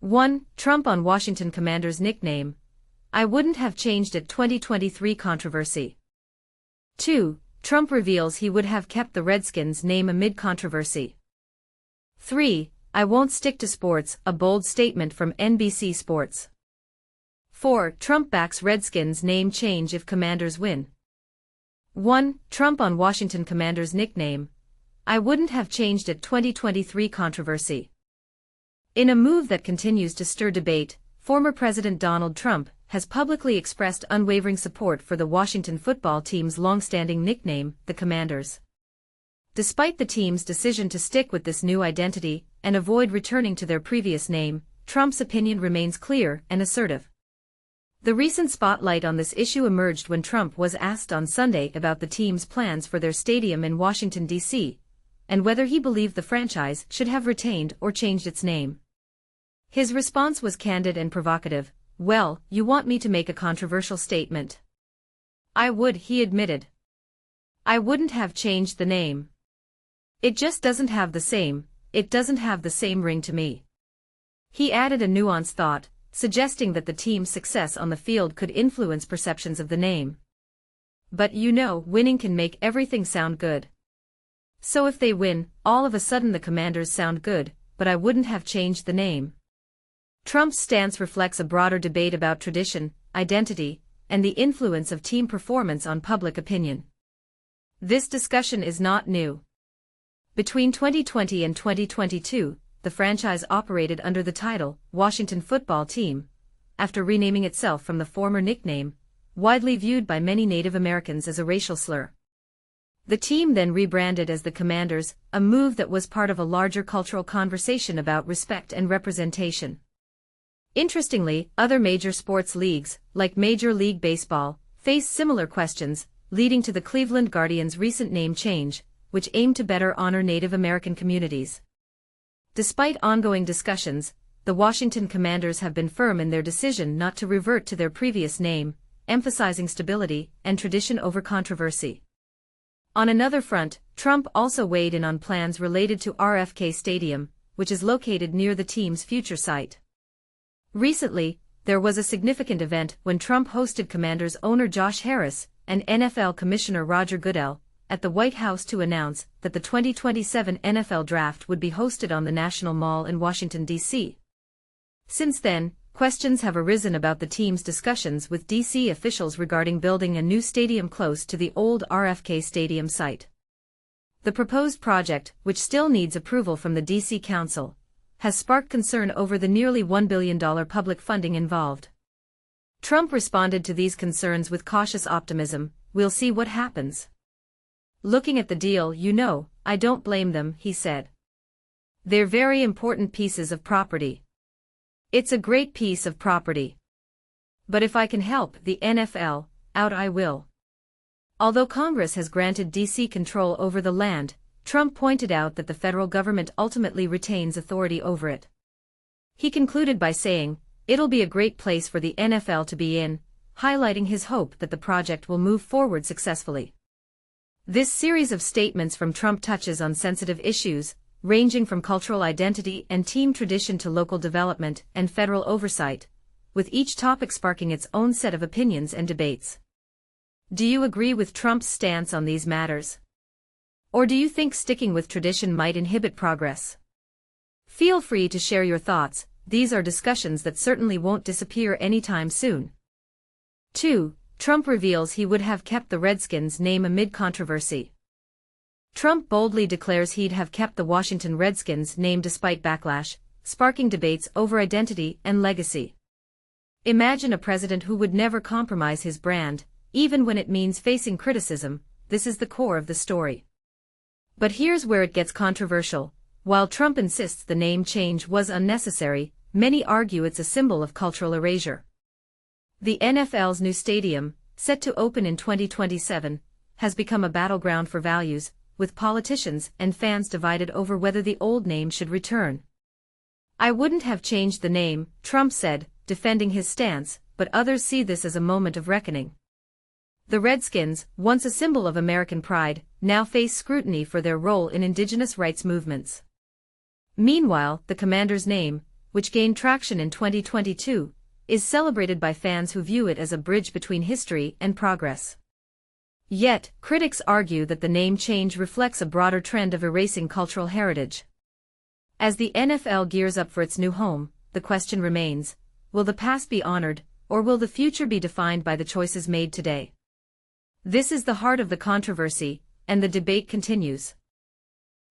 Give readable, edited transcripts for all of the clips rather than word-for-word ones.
1. Trump on Washington Commanders nickname. I wouldn't have changed it. 2023 controversy. 2. Trump reveals he would have kept the Redskins name amid controversy. 3. I won't stick to sports, a bold statement from NBC Sports. 4. Trump backs Redskins name change if Commanders win. 1. Trump on Washington Commanders nickname. I wouldn't have changed it. 2023 controversy. In a move that continues to stir debate, former President Donald Trump has publicly expressed unwavering support for the Washington football team's long-standing nickname, the Commanders. Despite the team's decision to stick with this new identity and avoid returning to their previous name, Trump's opinion remains clear and assertive. The recent spotlight on this issue emerged when Trump was asked on Sunday about the team's plans for their stadium in Washington, D.C., and whether he believed the franchise should have retained or changed its name. His response was candid and provocative. Well, you want me to make a controversial statement? I would, he admitted. I wouldn't have changed the name. It just doesn't have the same ring to me. He added a nuanced thought, suggesting that the team's success on the field could influence perceptions of the name. But winning can make everything sound good. So if they win, all of a sudden the Commanders sound good, but I wouldn't have changed the name. Trump's stance reflects a broader debate about tradition, identity, and the influence of team performance on public opinion. This discussion is not new. Between 2020 and 2022, the franchise operated under the title, Washington Football Team, after renaming itself from the former nickname, widely viewed by many Native Americans as a racial slur. The team then rebranded as the Commanders, a move that was part of a larger cultural conversation about respect and representation. Interestingly, other major sports leagues, like Major League Baseball, face similar questions, leading to the Cleveland Guardians' recent name change, which aimed to better honor Native American communities. Despite ongoing discussions, the Washington Commanders have been firm in their decision not to revert to their previous name, emphasizing stability and tradition over controversy. On another front, Trump also weighed in on plans related to RFK Stadium, which is located near the team's future site. Recently, there was a significant event when Trump hosted Commanders owner Josh Harris and NFL Commissioner Roger Goodell at the White House to announce that the 2027 NFL Draft would be hosted on the National Mall in Washington, D.C. Since then, questions have arisen about the team's discussions with D.C. officials regarding building a new stadium close to the old RFK Stadium site. The proposed project, which still needs approval from the D.C. Council, has sparked concern over the nearly $1 billion public funding involved. Trump responded to these concerns with cautious optimism. We'll see what happens. Looking at the deal, I don't blame them, he said. They're very important pieces of property. It's a great piece of property. But if I can help the NFL out, I will. Although Congress has granted D.C. control over the land, Trump pointed out that the federal government ultimately retains authority over it. He concluded by saying, "It'll be a great place for the NFL to be in," highlighting his hope that the project will move forward successfully. This series of statements from Trump touches on sensitive issues, ranging from cultural identity and team tradition to local development and federal oversight, with each topic sparking its own set of opinions and debates. Do you agree with Trump's stance on these matters? Or do you think sticking with tradition might inhibit progress? Feel free to share your thoughts. These are discussions that certainly won't disappear anytime soon. 2. Trump reveals he would have kept the Redskins name amid controversy. Trump boldly declares he'd have kept the Washington Redskins name despite backlash, sparking debates over identity and legacy. Imagine a president who would never compromise his brand, even when it means facing criticism. This is the core of the story. But here's where it gets controversial. While Trump insists the name change was unnecessary, many argue it's a symbol of cultural erasure. The NFL's new stadium, set to open in 2027, has become a battleground for values, with politicians and fans divided over whether the old name should return. I wouldn't have changed the name, Trump said, defending his stance, but others see this as a moment of reckoning. The Redskins, once a symbol of American pride, now face scrutiny for their role in indigenous rights movements. Meanwhile, the Commanders' name, which gained traction in 2022, is celebrated by fans who view it as a bridge between history and progress. Yet, critics argue that the name change reflects a broader trend of erasing cultural heritage. As the NFL gears up for its new home, the question remains, will the past be honored, or will the future be defined by the choices made today? This is the heart of the controversy, and the debate continues.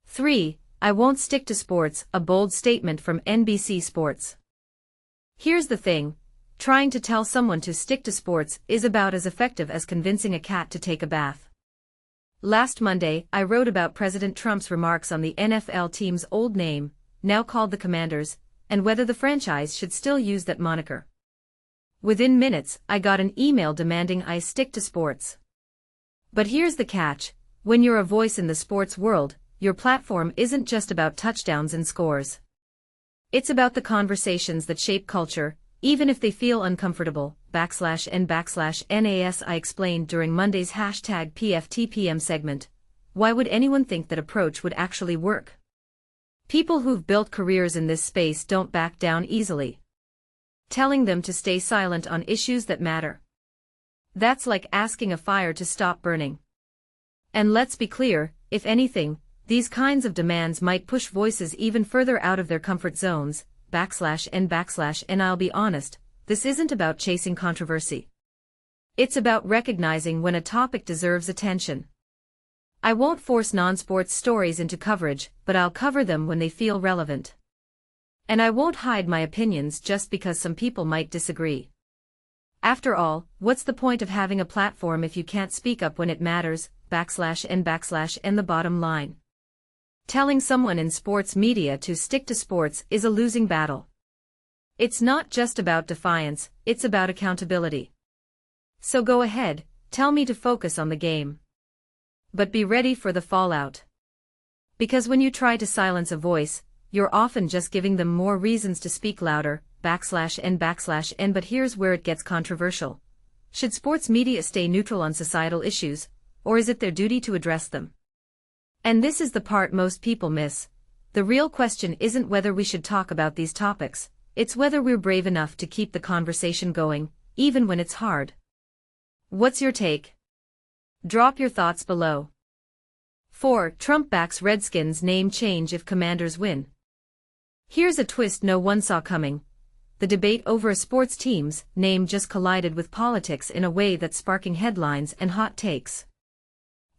3. I won't stick to sports, a bold statement from NBC Sports. Here's the thing. Trying to tell someone to stick to sports is about as effective as convincing a cat to take a bath. Last Monday, I wrote about President Trump's remarks on the NFL team's old name, now called the Commanders, and whether the franchise should still use that moniker. Within minutes, I got an email demanding I stick to sports. But here's the catch: when you're a voice in the sports world, your platform isn't just about touchdowns and scores. It's about the conversations that shape culture, even if they feel uncomfortable. /N/NAS I explained during Monday's #PFTPM segment. Why would anyone think that approach would actually work? People who've built careers in this space don't back down easily. Telling them to stay silent on issues that matter. That's like asking a fire to stop burning. And let's be clear, if anything, these kinds of demands might push voices even further out of their comfort zones. /N/N I'll be honest, this isn't about chasing controversy. It's about recognizing when a topic deserves attention. I won't force non-sports stories into coverage, but I'll cover them when they feel relevant. And I won't hide my opinions just because some people might disagree. After all, what's the point of having a platform if you can't speak up when it matters? /N/N the bottom line. Telling someone in sports media to stick to sports is a losing battle. It's not just about defiance, it's about accountability. So go ahead, tell me to focus on the game. But be ready for the fallout. Because when you try to silence a voice, you're often just giving them more reasons to speak louder. /N/N But here's where it gets controversial. Should sports media stay neutral on societal issues, or is it their duty to address them? And this is the part most people miss. The real question isn't whether we should talk about these topics, it's whether we're brave enough to keep the conversation going, even when it's hard. What's your take? Drop your thoughts below. 4. Trump backs Redskins name change if Commanders win. Here's a twist no one saw coming. The debate over a sports team's name just collided with politics in a way that's sparking headlines and hot takes.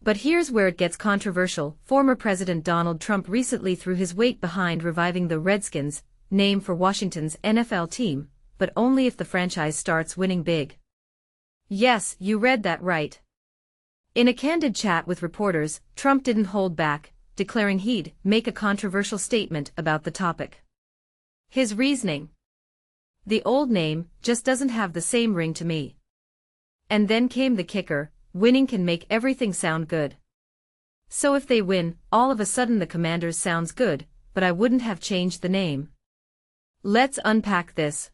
But here's where it gets controversial. Former President Donald Trump recently threw his weight behind reviving the Redskins name for Washington's NFL team, but only if the franchise starts winning big. Yes, you read that right. In a candid chat with reporters, Trump didn't hold back, declaring he'd make a controversial statement about the topic. His reasoning: the old name just doesn't have the same ring to me. And then came the kicker: winning can make everything sound good. So if they win, all of a sudden the Commanders sounds good, but I wouldn't have changed the name. Let's unpack this.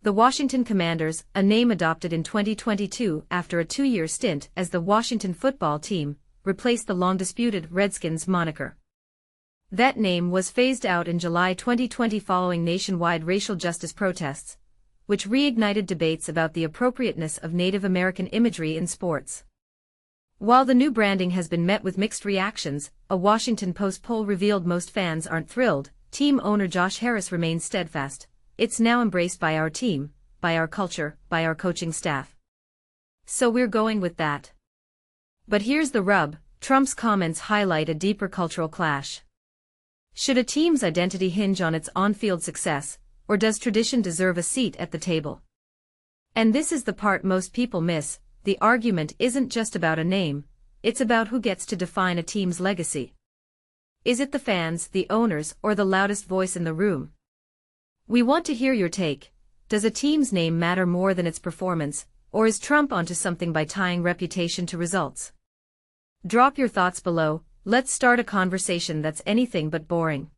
The Washington Commanders, a name adopted in 2022 after a 2-year stint as the Washington football team, replaced the long-disputed Redskins moniker. That name was phased out in July 2020 following nationwide racial justice protests, which reignited debates about the appropriateness of Native American imagery in sports. While the new branding has been met with mixed reactions, a Washington Post poll revealed most fans aren't thrilled. Team owner Josh Harris remains steadfast: it's now embraced by our team, by our culture, by our coaching staff. So we're going with that. But here's the rub: Trump's comments highlight a deeper cultural clash. Should a team's identity hinge on its on-field success, or does tradition deserve a seat at the table? And this is the part most people miss: the argument isn't just about a name, it's about who gets to define a team's legacy. Is it the fans, the owners, or the loudest voice in the room? We want to hear your take. Does a team's name matter more than its performance, or is Trump onto something by tying reputation to results? Drop your thoughts below. Let's start a conversation that's anything but boring.